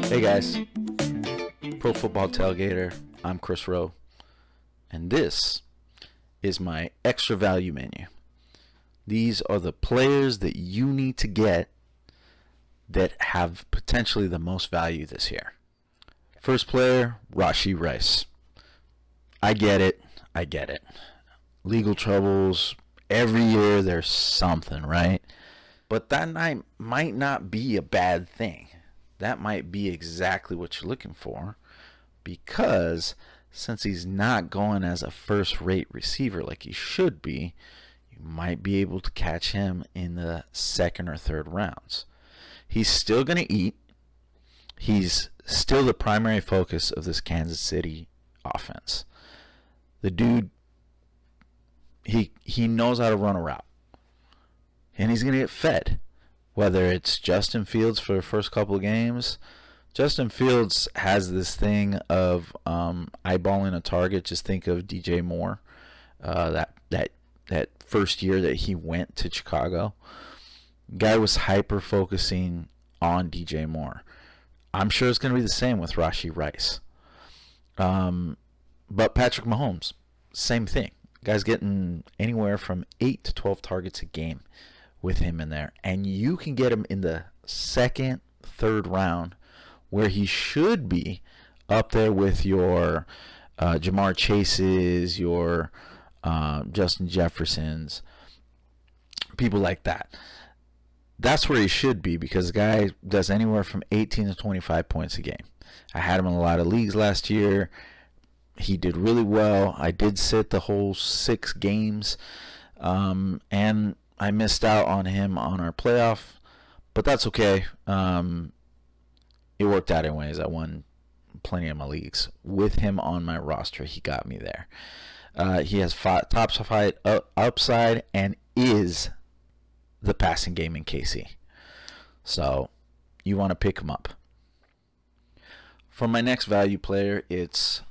Hey guys, Pro Football Tailgater, I'm Chris Rowe, and this is my extra value menu. These are the players that you need to get that have potentially the most value this year. First player, Rashee Rice. I get it. Legal troubles, every year there's something, right? But that might not be a bad thing. That might be exactly what you're looking for, because since he's not going as a first-rate receiver like he should be, you might be able to catch him in the second or third rounds. He's still going to eat. He's still the primary focus of this Kansas City offense. The dude, he knows how to run a route, and he's going to get fed. Whether it's Justin Fields for the first couple of games, Justin Fields has this thing of eyeballing a target. Just think of DJ Moore, that first year that he went to Chicago. Guy was hyper focusing on DJ Moore. I'm sure it's going to be the same with Rashee Rice. But Patrick Mahomes, same thing. Guy's getting anywhere from 8 to 12 targets a game with him in there, and you can get him in the second, third round, where he should be up there with your Jamar Chases, your Justin Jeffersons, people like that. That's where he should be, because the guy does anywhere from 18 to 25 points a game. I had him in a lot of leagues last year. He did really well. I did sit the whole 6 games, and I missed out on him on our playoff, but that's okay. It worked out anyways. I won plenty of my leagues. With him on my roster, he got me there. He has top five upside and is the passing game in KC. So you want to pick him up. For my next value player, it's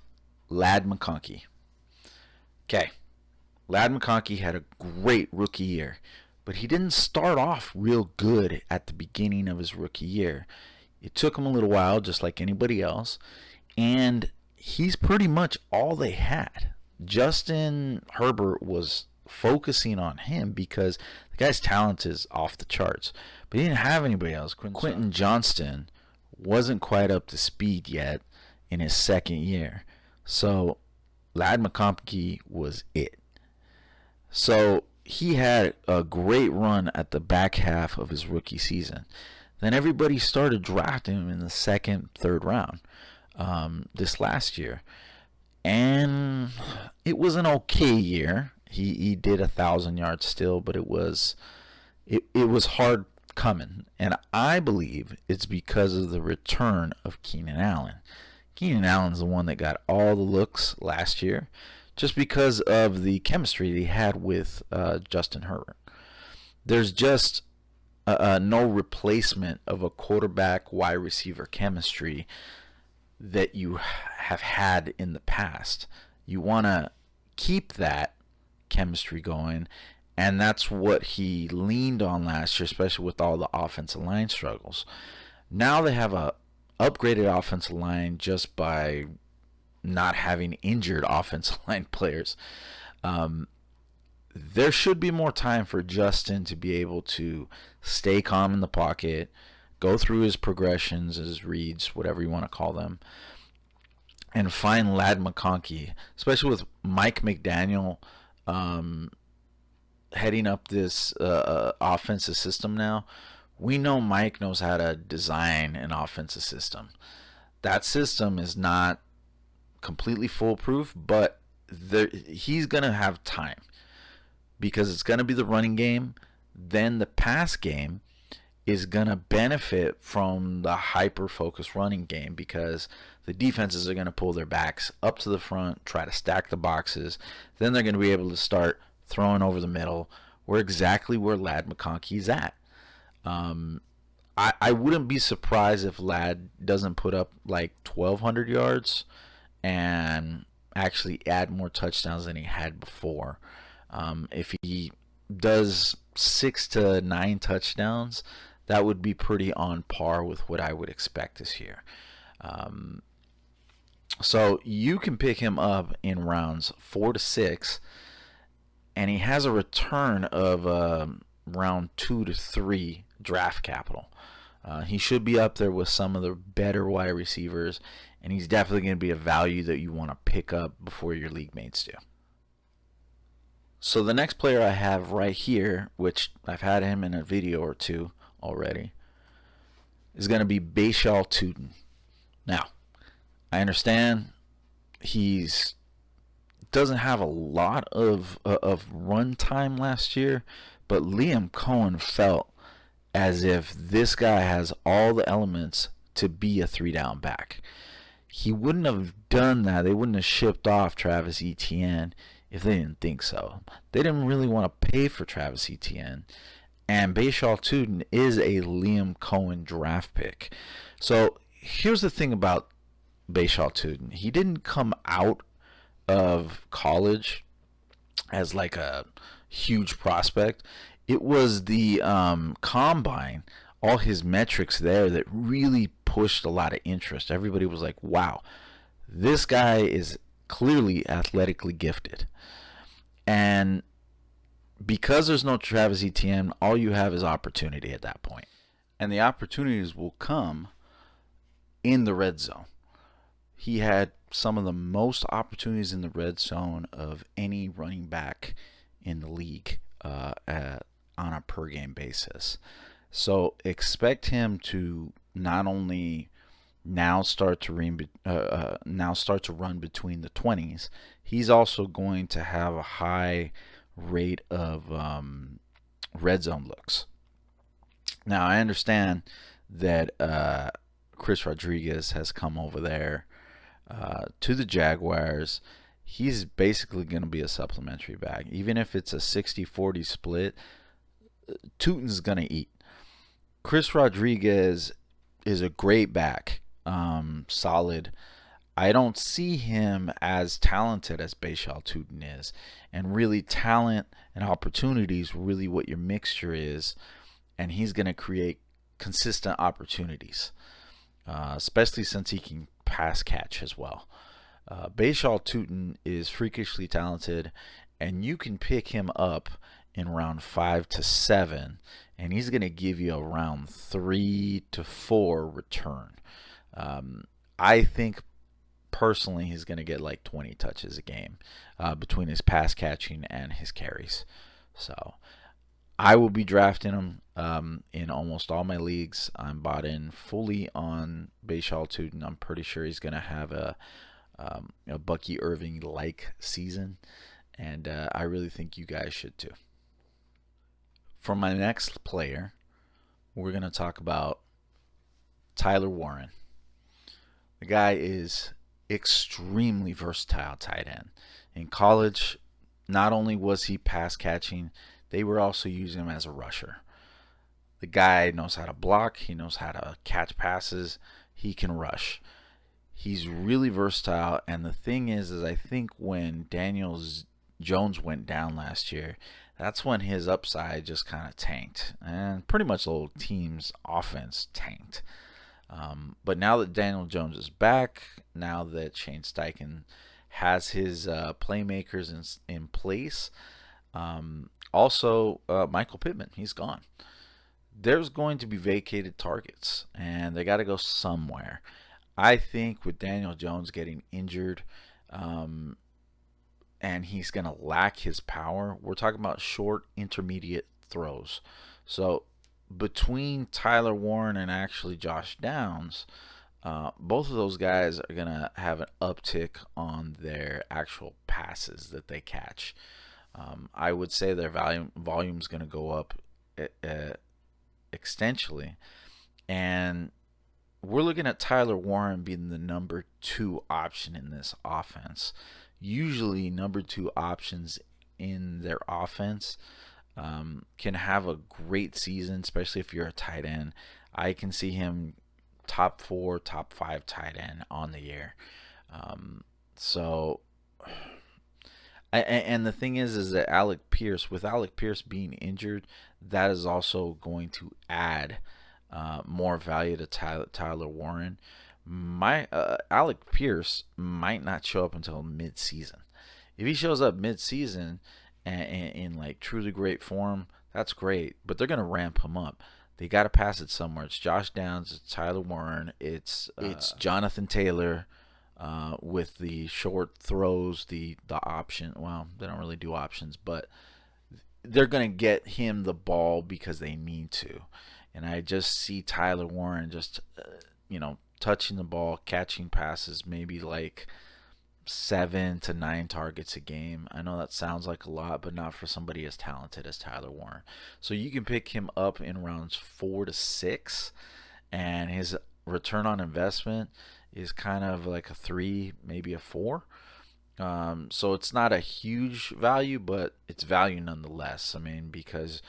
McConkey. Okay. McConkey had a great rookie year, but he didn't start off real good at the beginning of his rookie year. It took him a little while, just like anybody else, and he's pretty much all they had. Justin Herbert was focusing on him because the guy's talent is off the charts, but he didn't have anybody else. Quentin Johnston wasn't quite up to speed yet in his second year, so McConkey was it. So he had a great run at the back half of his rookie season. Then everybody started drafting him in the second, third round this last year. And it was an okay year. He did 1,000 yards still, but it was hard coming. And I believe it's because of the return of Keenan Allen. Keenan Allen's the one that got all the looks last year, just because of the chemistry he had with Justin Herbert. There's just no replacement of a quarterback wide receiver chemistry that you have had in the past. You want to keep that chemistry going, and that's what he leaned on last year, especially with all the offensive line struggles. Now they have a upgraded offensive line just by not having injured offensive line players. There should be more time for Justin to be able to stay calm in the pocket, go through his progressions, his reads, whatever you want to call them, and find McConkey, especially with Mike McDaniel heading up this offensive system now. We know Mike knows how to design an offensive system. That system is not completely foolproof, but he's going to have time, because it's going to be the running game. Then the pass game is going to benefit from the hyper-focused running game, because the defenses are going to pull their backs up to the front, try to stack the boxes. Then they're going to be able to start throwing over the middle, exactly where McConkey's at. I wouldn't be surprised if Ladd doesn't put up like 1,200 yards and actually add more touchdowns than he had before. If he does 6 to 9 touchdowns, that would be pretty on par with what I would expect this year. So you can pick him up in rounds 4 to 6, and he has a return of round 2 to 3 draft capital. He should be up there with some of the better wide receivers, and he's definitely going to be a value that you want to pick up before your league mates do. So the next player I have right here, which I've had him in a video or two already, is going to be Bayshul Tuten. Now, I understand he's doesn't have a lot of run time last year, but Liam Cohen felt as if this guy has all the elements to be a 3-down back. He wouldn't have done that. They wouldn't have shipped off Travis Etienne if they didn't think so. They didn't really want to pay for Travis Etienne. And Bayshul Tuten is a Liam Cohen draft pick. So here's the thing about Bayshul Tuten. He didn't come out of college as like a huge prospect. It was the combine, all his metrics there, that really pushed a lot of interest. Everybody was like, wow, this guy is clearly athletically gifted. And because there's no Travis Etienne, all you have is opportunity at that point. And the opportunities will come in the red zone. He had some of the most opportunities in the red zone of any running back in the league on a per game basis. So expect him to not only now start to run between the 20s, he's also going to have a high rate of red zone looks. Now I understand that Chris Rodriguez has come over there to the Jaguars. He's basically going to be a supplementary back. Even if it's a 60-40 split, Tuten's going to eat. Chris Rodriguez is a great back, solid. I don't see him as talented as Bayshul Tuten is. And really, talent and opportunities really what your mixture is. And he's going to create consistent opportunities, especially since he can pass catch as well. Bayshul Tuten is freakishly talented, and you can pick him up in round 5 to 7, and he's going to give you a round 3 to 4 return. I think personally he's going to get like 20 touches a game between his pass catching and his carries. So I will be drafting him in almost all my leagues. I'm bought in fully on Bayshul Tuten. I'm pretty sure he's going to have a Bucky Irving-like season, and I really think you guys should too. For my next player, we're going to talk about Tyler Warren. The guy is extremely versatile tight end. In college, not only was he pass catching, they were also using him as a rusher. The guy knows how to block. He knows how to catch passes. He can rush. He's really versatile. And the thing is I think when Daniel Jones went down last year, that's when his upside just kind of tanked. And pretty much the whole team's offense tanked. But now that Daniel Jones is back, now that Shane Steichen has his playmakers in place, also Michael Pittman, he's gone. There's going to be vacated targets, and they got to go somewhere. I think with Daniel Jones getting injured, and he's going to lack his power, we're talking about short, intermediate throws. So between Tyler Warren and actually Josh Downs, both of those guys are going to have an uptick on their actual passes that they catch. I would say their volume is going to go up exponentially. And we're looking at Tyler Warren being the number 2 option in this offense. Usually number 2 options in their offense can have a great season, especially if you're a tight end. I can see him top 4, top 5 tight end on the year. So And the thing is that with Alec Pierce being injured, that is also going to add more value to Tyler Warren. My Alec Pierce might not show up until mid-season. If he shows up mid-season and in like truly great form, that's great. But they're gonna ramp him up. They got to pass it somewhere. It's Josh Downs, it's Tyler Warren, it's Jonathan Taylor with the short throws, the option. Well, they don't really do options, but they're gonna get him the ball because they need to. And I just see Tyler Warren just touching the ball, catching passes, maybe like 7 to 9 targets a game. I know that sounds like a lot, but not for somebody as talented as Tyler Warren. So you can pick him up in rounds 4 to 6, and his return on investment is kind of like a 3, maybe a 4. So it's not a huge value, but it's value nonetheless. I mean, because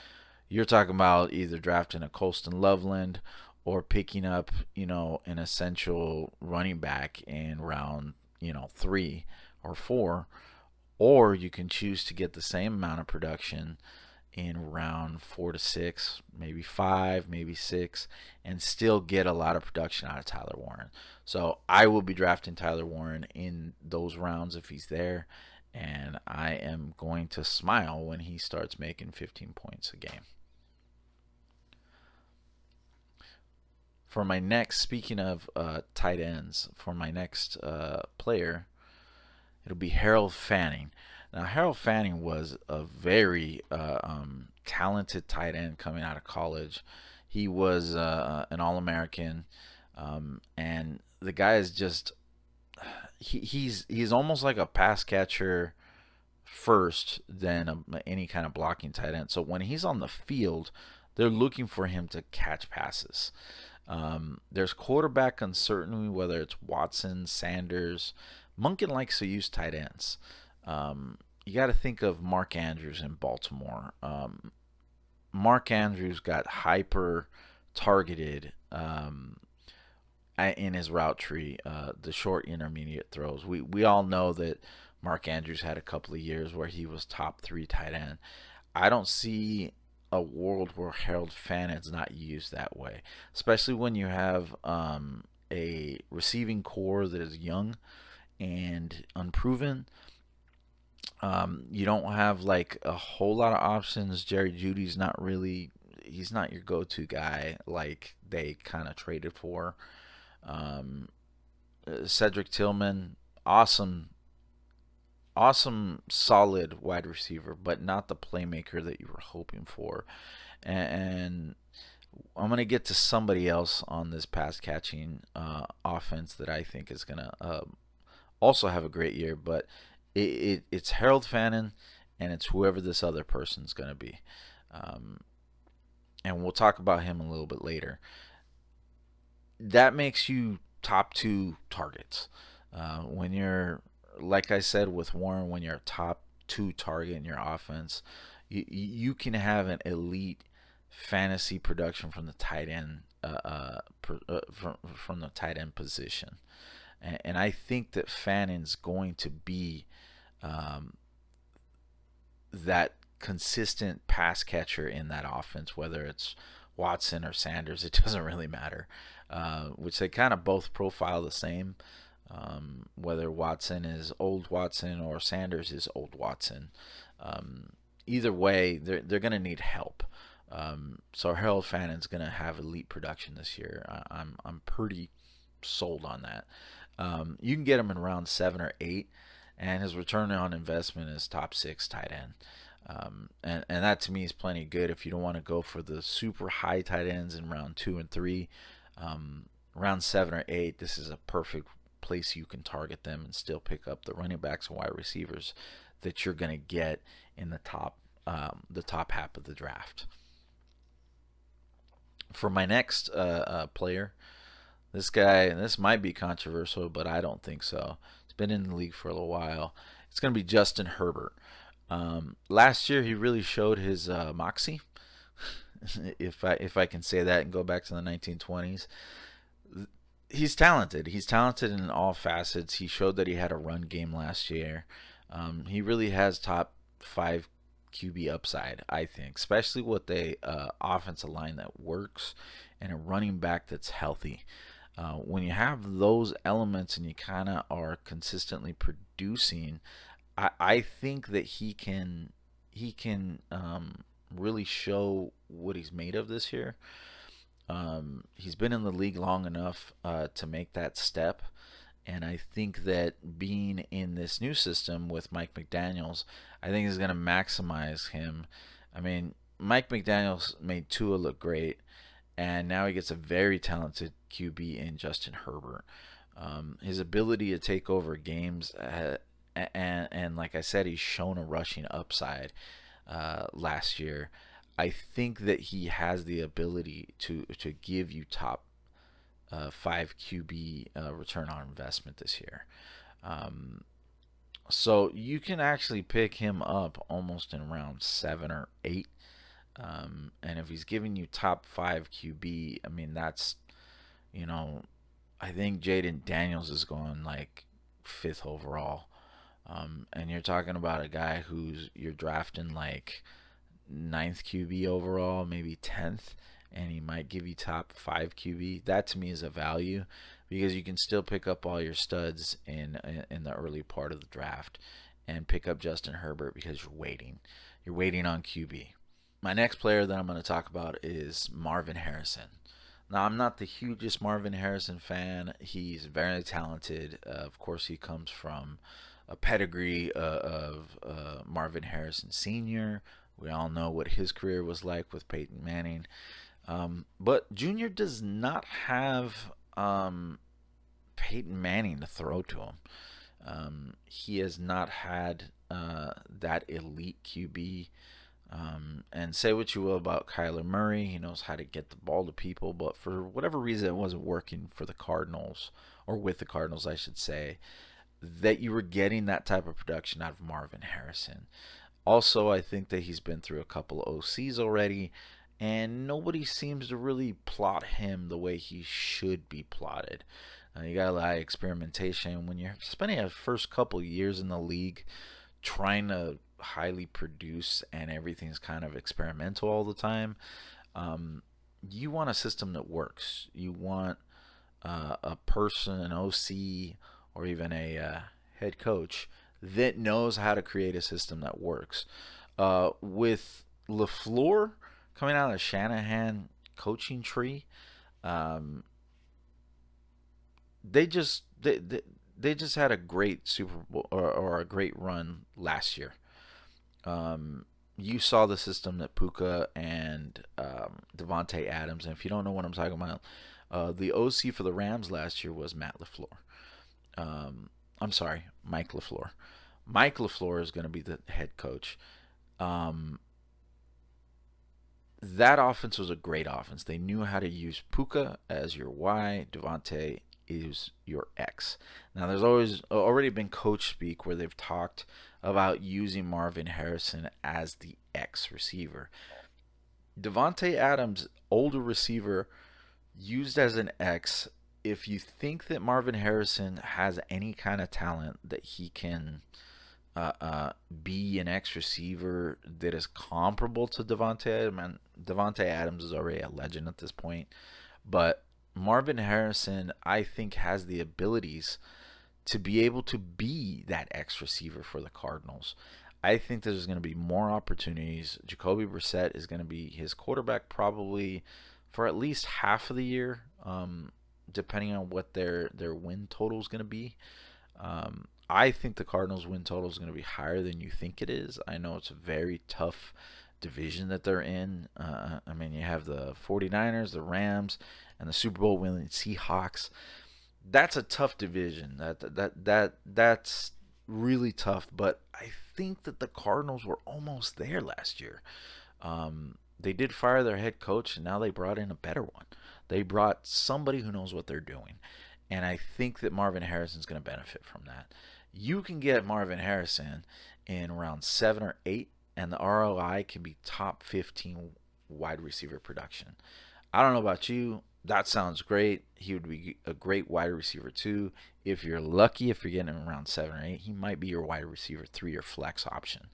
you're talking about either drafting a Colston Loveland or picking up, an essential running back in round, 3 or 4, or you can choose to get the same amount of production in round 4 to 6, maybe 5, maybe 6, and still get a lot of production out of Tyler Warren. So I will be drafting Tyler Warren in those rounds if he's there, and I am going to smile when he starts making 15 points a game. For my next, speaking of tight ends, for my next player, it'll be Harold Fannin. Now, Harold Fannin was a very talented tight end coming out of college. He was an All-American, and the guy is just he's almost like a pass catcher first than any kind of blocking tight end. So when he's on the field, they're looking for him to catch passes. There's quarterback uncertainty, whether it's Watson, Sanders. Monken likes to use tight ends. You got to think of Mark Andrews in Baltimore. Mark Andrews got hyper targeted in his route tree, the short intermediate throws. We all know that Mark Andrews had a couple of years where he was top 3 tight end. I don't see a world where Harold Fannin's not used that way, especially when you have a receiving core that is young and unproven. You don't have like a whole lot of options. Jerry Jeudy's not really, he's not your go-to guy like they kind of traded for. Cedric Tillman, awesome, solid wide receiver, but not the playmaker that you were hoping for. And I'm going to get to somebody else on this pass catching offense that I think is going to also have a great year, but it's Harold Fannin, and it's whoever this other person's going to be. And we'll talk about him a little bit later. That makes you top 2 targets. When you're, like I said with Warren, when you're a top 2 target in your offense, you can have an elite fantasy production from the tight end, from the tight end position. And I think that Fannin's going to be that consistent pass catcher in that offense, whether it's Watson or Sanders, it doesn't really matter. Which they kind of both profile the same. Whether Watson is old Watson or Sanders is old Watson. Either way, they're going to need help. So Harold Fannin's going to have elite production this year. I'm pretty sold on that. You can get him in round 7 or 8, and his return on investment is top 6 tight end. And that to me is plenty good if you don't want to go for the super high tight ends in round 2 and 3. Round 7 or 8, this is a perfect place you can target them and still pick up the running backs and wide receivers that you're going to get in the top half of the draft. For my next player, this might be controversial, but I don't think so. He's been in the league for a little while. It's going to be Justin Herbert. Last year, he really showed his moxie, if I can say that, and go back to the 1920s. He's talented. He's talented in all facets. He showed that he had a run game last year. He really has top 5 QB upside, I think, especially with a offensive line that works and a running back that's healthy. When you have those elements and you kind of are consistently producing, I think that he can really show what he's made of this year. He's been in the league long enough to make that step. And I think that being in this new system with Mike McDaniels, I think is going to maximize him. I mean, Mike McDaniels made Tua look great, and now he gets a very talented QB in Justin Herbert. His ability to take over games, and like I said, he's shown a rushing upside last year. I think that he has the ability to give you top 5 QB return on investment this year. Um, so you can actually pick him up almost in round 7 or 8. And if he's giving you top 5 QB, I mean, that's, you know, I think Jaden Daniels is going like 5th overall. And you're talking about a guy who's you're drafting like 9th QB overall, maybe 10th, and he might give you top 5 QB. That to me is a value because you can still pick up all your studs in the early part of the draft and pick up Justin Herbert because you're waiting. You're waiting on QB. My next player that I'm going to talk about is Marvin Harrison. Now, I'm not the hugest Marvin Harrison fan. He's very talented. Of course, he comes from a pedigree of Marvin Harrison Sr. We all know what his career was like with Peyton Manning. But Junior does not have Peyton Manning to throw to him. He has not had that elite QB. And say what you will about Kyler Murray, he knows how to get the ball to people, but for whatever reason, it wasn't working for the Cardinals, or with the Cardinals, I should say, that you were getting that type of production out of Marvin Harrison. Also, I think that he's been through a couple of OCs already, and nobody seems to really plot him the way he should be plotted. You got a lot of experimentation. When you're spending the first couple of years in the league trying to highly produce and everything's kind of experimental all the time, you want a system that works. You want a person, an OC, or even a head coach that knows how to create a system that works. With LaFleur coming out of the Shanahan coaching tree, um, they just they just had a great Super Bowl, or a great run last year. You saw the system that Puka and Devontae Adams, and if you don't know what I'm talking about, the OC for the Rams last year was Matt LaFleur. I'm sorry, Mike LaFleur. Mike LaFleur is going to be the head coach. That offense was a great offense. They knew how to use Puka as your Y, Devontae is your X. Now, there's already been coach speak where they've talked about using Marvin Harrison as the X receiver. Devontae Adams, older receiver, used as an X. If you think that Marvin Harrison has any kind of talent that he can be an X receiver that is comparable to Devontae, I mean, Devontae Adams is already a legend at this point, but Marvin Harrison, I think, has the abilities to be able to be that X receiver for the Cardinals. I think there's going to be more opportunities. Jacoby Brissett is going to be his quarterback probably for at least half of the year, depending on what their win total is going to be. I think the Cardinals' win total is going to be higher than you think it is. I know it's a very tough division that they're in. I mean, you have the 49ers, the Rams, and the Super Bowl winning Seahawks. That's a tough division. That's really tough. But I think that the Cardinals were almost there last year. They did fire their head coach, and now they brought in a better one. They brought somebody who knows what they're doing. And I think that Marvin Harrison is going to benefit from that. You can get Marvin Harrison in round 7 or 8, and the ROI can be top 15 wide receiver production. I don't know about you. that sounds great. He would be a great wide receiver too. If you're lucky, if you're getting him around 7 or 8, he might be your wide receiver 3 or flex option.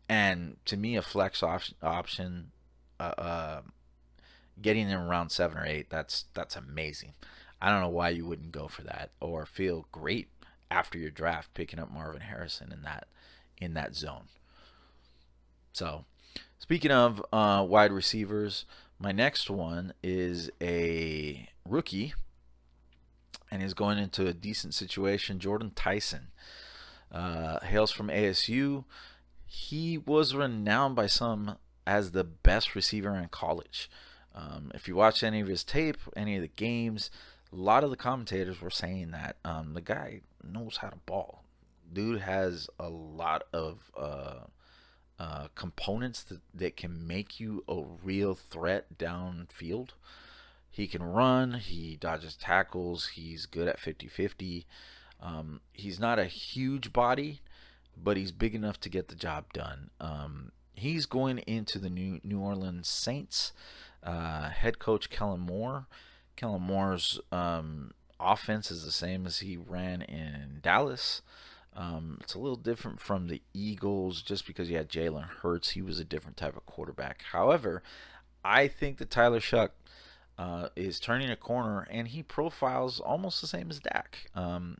And to me, a flex option, uh, uh, getting him around 7 or 8, that's amazing. I don't know why you wouldn't go for that or feel great after your draft picking up Marvin Harrison in that zone. So, speaking of wide receivers, my next one is a rookie and is going into a decent situation. Jordan Tyson hails from ASU. He was renowned by some as the best receiver in college. If you watch any of his tape, any of the games, a lot of the commentators were saying that the guy knows how to ball. Dude has a lot of components that can make you a real threat downfield. He can run, he dodges tackles, he's good at 50-50. He's not a huge body, but he's big enough to get the job done. He's going into the New Orleans Saints. Head coach Kellen Moore. Kellen Moore's offense is the same as he ran in Dallas. It's a little different from the Eagles just because you had Jalen Hurts. He was a different type of quarterback. However, I think that Tyler Shuck is turning a corner, and he profiles almost the same as Dak.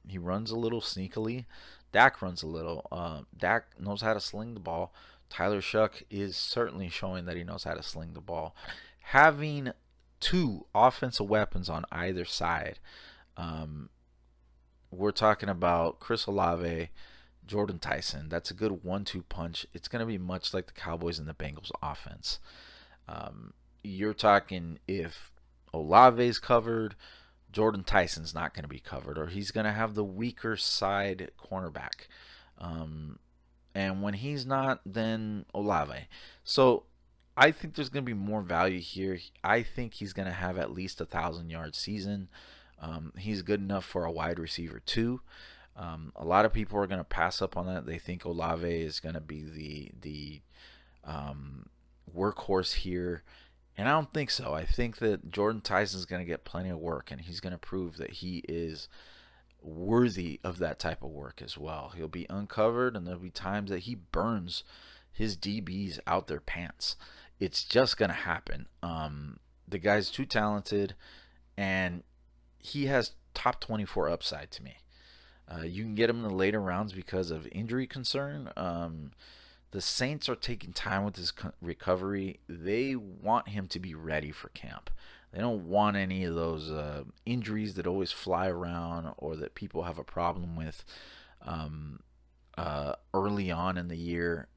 He runs a little sneakily. Dak runs a little. Dak knows how to sling the ball. Tyler Shuck is certainly showing that he knows how to sling the ball. Having two offensive weapons on either side, we're talking about Chris Olave, Jordan Tyson. That's a good 1-2 punch. It's going to be much like the Cowboys and the Bengals offense. You're talking if Olave's covered, Jordan Tyson's not going to be covered, or he's going to have the weaker side cornerback. And when he's not, then Olave. So I think there's going to be more value here. I think he's going to have at least 1,000-yard season. He's good enough for a wide receiver too. A lot of people are going to pass up on that. They think Olave is going to be the workhorse here. And I don't think so. I think that Jordan Tyson is going to get plenty of work, and he's going to prove that he is worthy of that type of work as well. He'll be uncovered, and there'll be times that he burns his DBs out their pants. It's just going to happen. The guy's too talented, and he has top 24 upside to me. You can get him in the later rounds because of injury concern. The Saints are taking time with his recovery. They want him to be ready for camp. They don't want any of those injuries that always fly around or that people have a problem with early on in the year.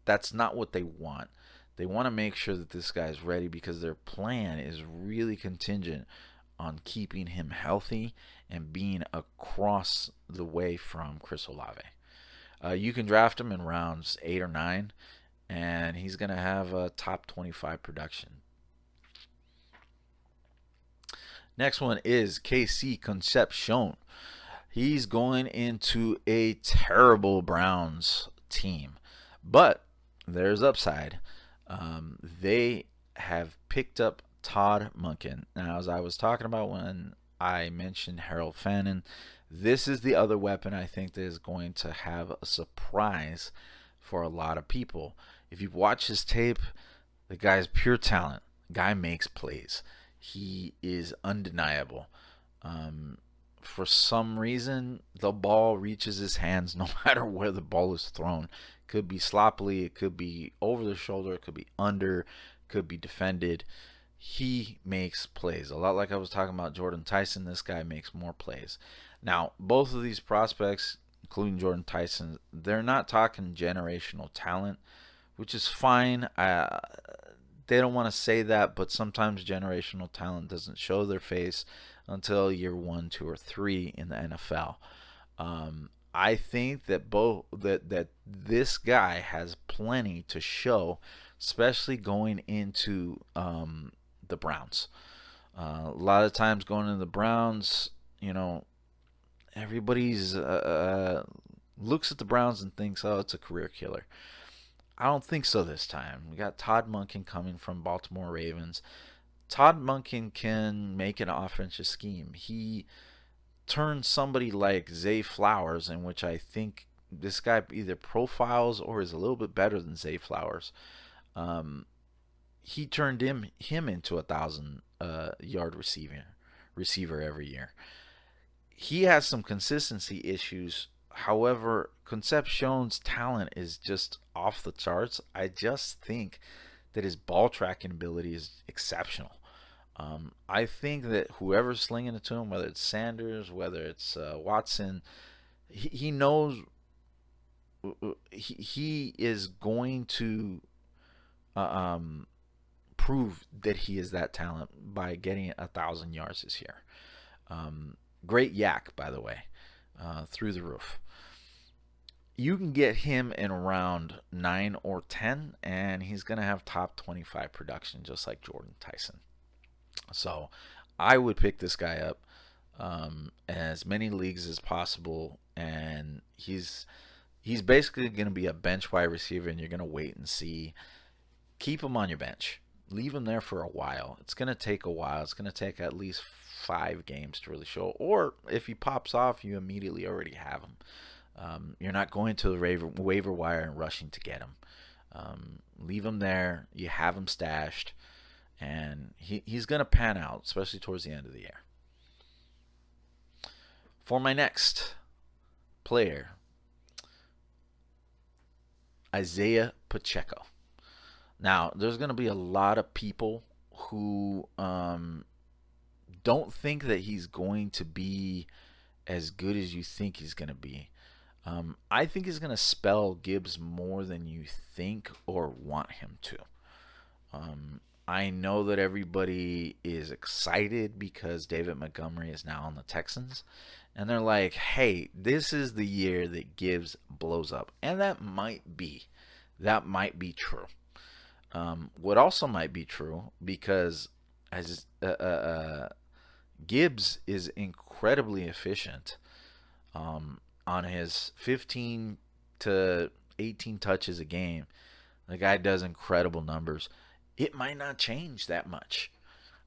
That's not what they want. They want to make sure that this guy is ready because their plan is really contingent on keeping him healthy and being across the way from Chris Olave. You can draft him in rounds 8 or 9, and he's going to have a top 25 production. Next one is KC Concepcion. He's going into a terrible Browns team, but there's upside. They have picked up Todd Monken. Now, as I was talking about when I mentioned Harold Fannin, this is the other weapon I think that is going to have a surprise for a lot of people. If you watch his tape, the guy's pure talent. Guy makes plays. He is undeniable. For some reason, the ball reaches his hands no matter where the ball is thrown. It could be sloppily, it could be over the shoulder, it could be under, it could be defended. He makes plays. A lot like I was talking about Jordan Tyson, this guy makes more plays. Now, both of these prospects, including Jordan Tyson, they're not talking generational talent, which is fine. They don't want to say that, but sometimes generational talent doesn't show their face until year 1, 2, or 3 in the NFL. I think that that this guy has plenty to show, especially going into the Browns. A lot of times going into the Browns, everybody's looks at the Browns and thinks, oh, it's a career killer. I don't think so this time. We got Todd Monken coming from Baltimore Ravens. Todd Monken can make an offensive scheme. He turned somebody like Zay Flowers, in which I think this guy either profiles or is a little bit better than Zay Flowers. Um, he turned him into 1,000 yard receiver every year. He has some consistency issues. However, Concepcion's talent is just off the charts. I just think that his ball tracking ability is exceptional. I think that whoever's slinging it to him, whether it's Sanders, whether it's Watson, he knows he is going to uh, um, prove that he is that talent by getting 1,000 yards this year. Great yak, by the way, through the roof. You can get him in round 9 or 10, and he's going to have top 25 production, just like Jordan Tyson. So I would pick this guy up as many leagues as possible, and he's basically going to be a bench wide receiver, and you're going to wait and see. Keep him on your bench. Leave him there for a while. It's going to take a while. It's going to take at least 5 games to really show. Or if he pops off, you immediately already have him. You're not going to the waiver wire and rushing to get him. Leave him there. You have him stashed. And he's going to pan out, especially towards the end of the year. For my next player, Isiah Pacheco. Now, there's going to be a lot of people who don't think that he's going to be as good as you think he's going to be. I think he's going to spell Gibbs more than you think or want him to. I know that everybody is excited because David Montgomery is now on the Texans. And they're like, hey, this is the year that Gibbs blows up. And that might be true. What also might be true, because as Gibbs is incredibly efficient on his 15 to 18 touches a game. The guy does incredible numbers. It might not change that much.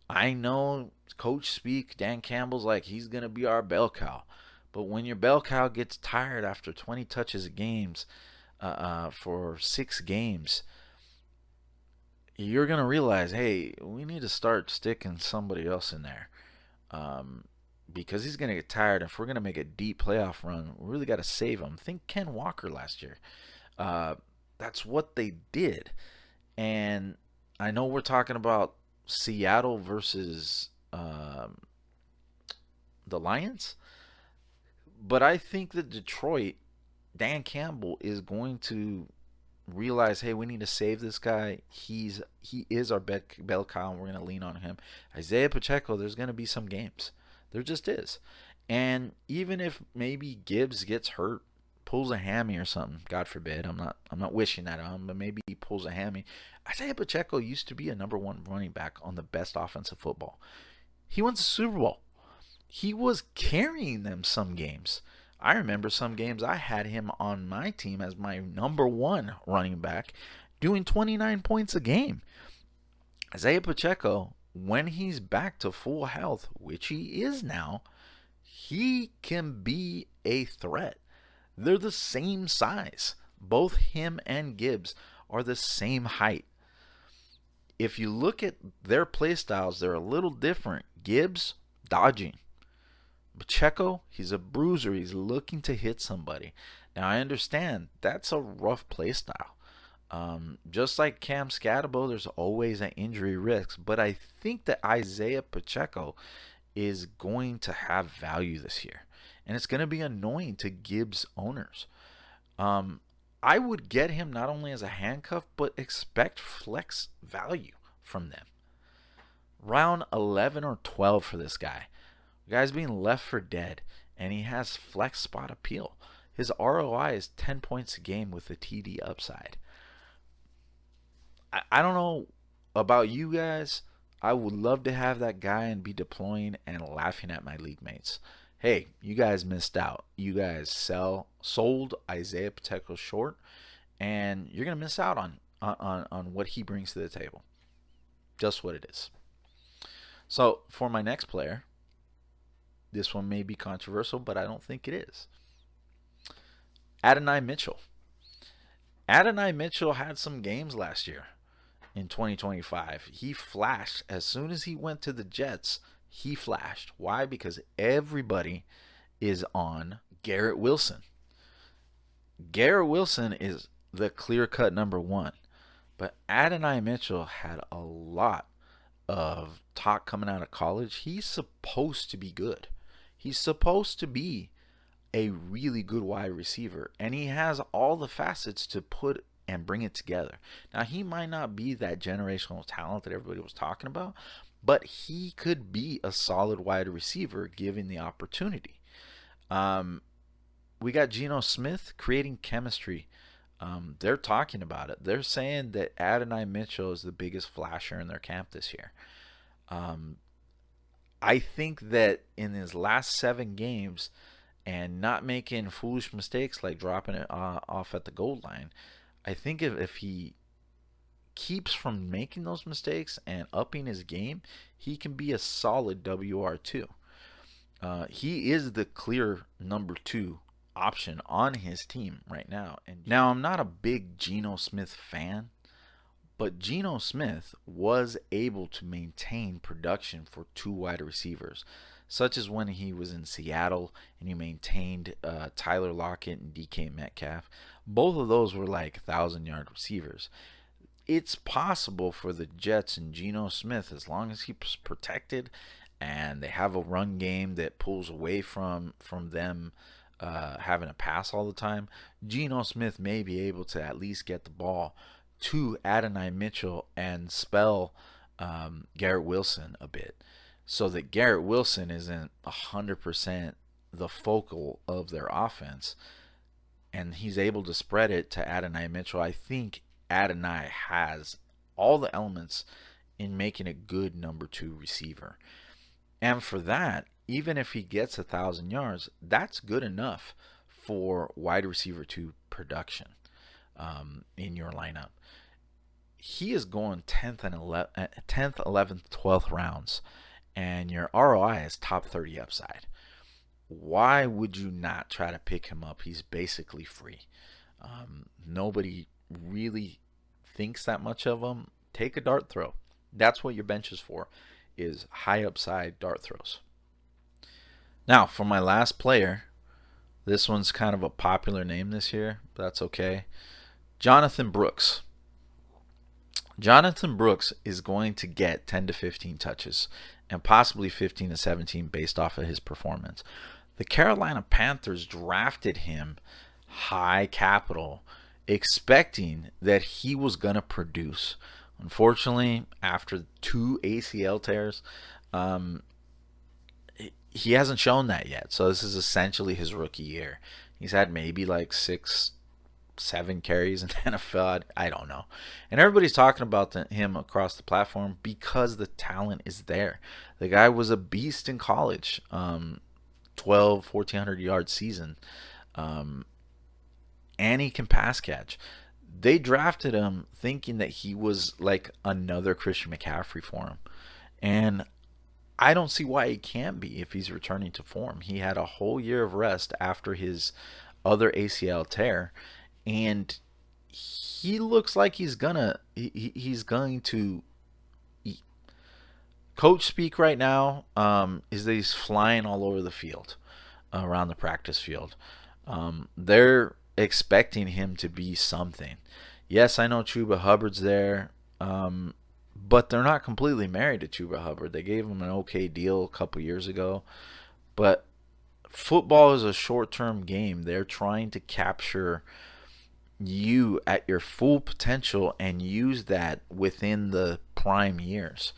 I know coach speak, Dan Campbell's like, he's going to be our bell cow. But when your bell cow gets tired after 20 touches a games for 6 games, you're going to realize, hey, we need to start sticking somebody else in there. Because he's going to get tired. If we're going to make a deep playoff run, we really got to save him. Think Ken Walker last year. That's what they did. And I know we're talking about Seattle versus the Lions, but I think that Detroit, Dan Campbell is going to realize, hey, we need to save this guy. He is our bell cow, and we're going to lean on him. Isiah Pacheco, there's going to be some games. There just is. And even if maybe Gibbs gets hurt, pulls a hammy or something, God forbid, I'm not wishing that on him, but maybe he pulls a hammy. Isiah Pacheco used to be a number 1 running back on the best offensive football. He won the Super Bowl. He was carrying them some games. I remember some games I had him on my team as my number 1 running back, doing 29 points a game. Isiah Pacheco, when he's back to full health, which he is now, he can be a threat. They're the same size. Both him and Gibbs are the same height. If you look at their play styles, they're a little different. Gibbs, dodging. Pacheco, he's a bruiser. He's looking to hit somebody. Now, I understand that's a rough play style. Just like Cam Scatabo, there's always an injury risk. But I think that Isiah Pacheco is going to have value this year. And it's going to be annoying to Gibbs owners. I would get him not only as a handcuff, but expect flex value from them. Round 11 or 12 for this guy. The guy's being left for dead, and he has flex spot appeal. His ROI is 10 points a game with a TD upside. I don't know about you guys. I would love to have that guy and be deploying and laughing at my league mates. Hey, you guys missed out. You guys sold Isiah Pacheco short, and you're going to miss out on what he brings to the table. Just what it is. So for my next player, this one may be controversial, but I don't think it is. Adonai Mitchell. Adonai Mitchell had some games last year in 2025. He flashed as soon as he went to the Jets. He flashed. Why? Because everybody is on Garrett Wilson. Garrett Wilson is the clear-cut number one. But Adonai Mitchell had a lot of talk coming out of college. He's supposed to be good. He's supposed to be a really good wide receiver, and he has all the facets to put and bring it together. Now, he might not be that generational talent that everybody was talking about, but he could be a solid wide receiver given the opportunity. We got Geno Smith creating chemistry. They're talking about it. They're saying that Adonai Mitchell is the biggest flasher in their camp this year. I think that in his last 7 games and not making foolish mistakes like dropping it off at the goal line, I think if he keeps from making those mistakes and upping his game, he can be a solid WR2. He is the clear number 2 option on his team right now. And now, I'm not a big Geno Smith fan, but Geno Smith was able to maintain production for 2 wide receivers, such as when he was in Seattle and he maintained Tyler Lockett and DK Metcalf. Both of those were like 1,000-yard receivers. It's possible for the Jets and Geno Smith, as long as he's protected and they have a run game that pulls away from them having a pass all the time, Geno Smith may be able to at least get the ball to Adonai Mitchell and spell Garrett Wilson a bit, so that Garrett Wilson isn't 100% the focal of their offense, and he's able to spread it to Adonai Mitchell. I think Adonai has all the elements in making a good number 2 receiver. And for that, even if he gets 1,000 yards, that's good enough for wide receiver 2 production in your lineup. He is going 10th, 11th, 12th rounds, and your ROI is top 30 upside. Why would you not try to pick him up? He's basically free. Nobody really thinks that much of him. Take a dart throw. That's what your bench is for, is high upside dart throws. Now, for my last player, this one's kind of a popular name this year, but that's okay. Jonathan Brooks. Jonathan Brooks is going to get 10 to 15 touches and possibly 15 to 17 based off of his performance. The Carolina Panthers drafted him high capital, expecting that he was going to produce. Unfortunately, after 2 ACL tears, he hasn't shown that yet. So this is essentially his rookie year. He's had maybe like 6-7 carries in the NFL. I don't know. And everybody's talking about him across the platform because the talent is there. The guy was a beast in college. 1,400 yard season. And he can pass catch. They drafted him thinking that he was like another Christian McCaffrey for him. And I don't see why he can't be if he's returning to form. He had a whole year of rest after his other ACL tear, and he looks like he's going to coach speak right now is that he's flying all over the field, around the practice field. They're expecting him to be something. Yes, I know Chuba Hubbard's there, but they're not completely married to Chuba Hubbard. They gave him an okay deal a couple years ago. But football is a short-term game. They're trying to capture you at your full potential and use that within the prime years.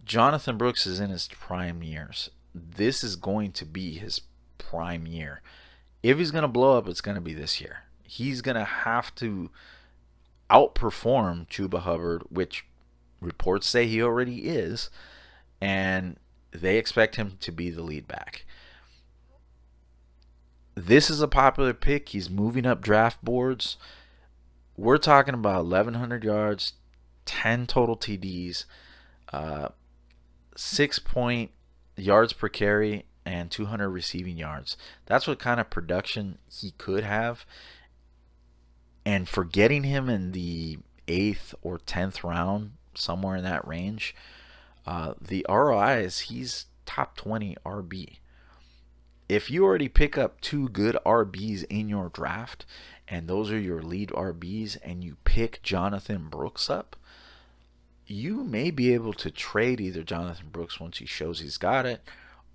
Jonathan Brooks is in his prime years. This is going to be his prime year. If he's going to blow up, it's going to be this year. He's going to have to outperform Chuba Hubbard, which reports say he already is, and they expect him to be the lead back. This is a popular pick. He's moving up draft boards. We're talking about 1,100 yards, 10 total TDs, 6 yards per carry and 200 receiving yards. That's what kind of production he could have. And for getting him in the 8th or 10th round, somewhere in that range, the ROI is he's top 20 RB. If you already pick up 2 good RBs in your draft, and those are your lead RBs, and you pick Jonathan Brooks up, you may be able to trade either Jonathan Brooks once he shows he's got it,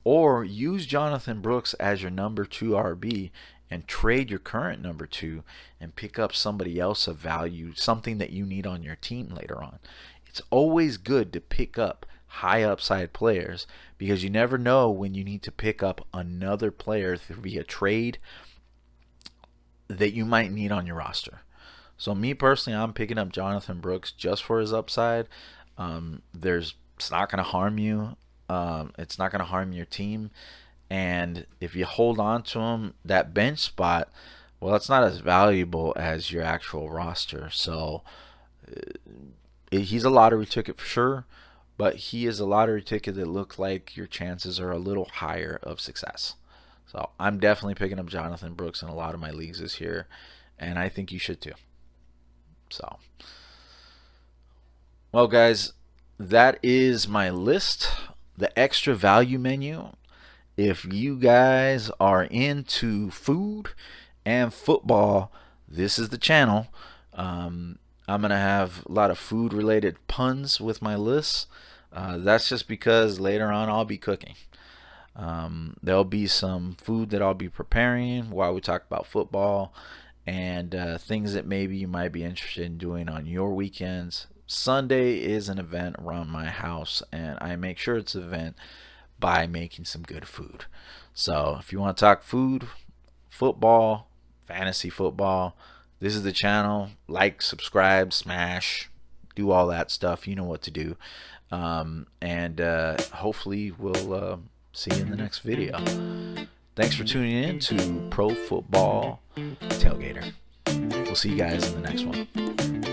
or use Jonathan Brooks as your number 2 RB and trade your current number 2 and pick up somebody else of value, something that you need on your team later on. It's always good to pick up high upside players because you never know when you need to pick up another player via trade that you might need on your roster. So me personally, I'm picking up Jonathan Brooks just for his upside. It's not going to harm you. It's not going to harm your team. And if you hold on to him, that bench spot, well, it's not as valuable as your actual roster. So he's a lottery ticket for sure, but he is a lottery ticket that looks like your chances are a little higher of success. So I'm definitely picking up Jonathan Brooks in a lot of my leagues this year, and I think you should too. So, well, guys, that is my list, the extra value menu. If you guys are into food and football, this is the channel. I'm going to have a lot of food-related puns with my lists. That's just because later on I'll be cooking. There'll be some food that I'll be preparing while we talk about football and things that maybe you might be interested in doing on your weekends. Sunday is an event around my house, and I make sure it's an event by making some good food. So if you want to talk food, football, fantasy football, this is the channel. Like, subscribe, smash, do all that stuff. You know what to do. And hopefully we'll see you in the next video. Thanks for tuning in to Pro Football Tailgater. We'll see you guys in the next one.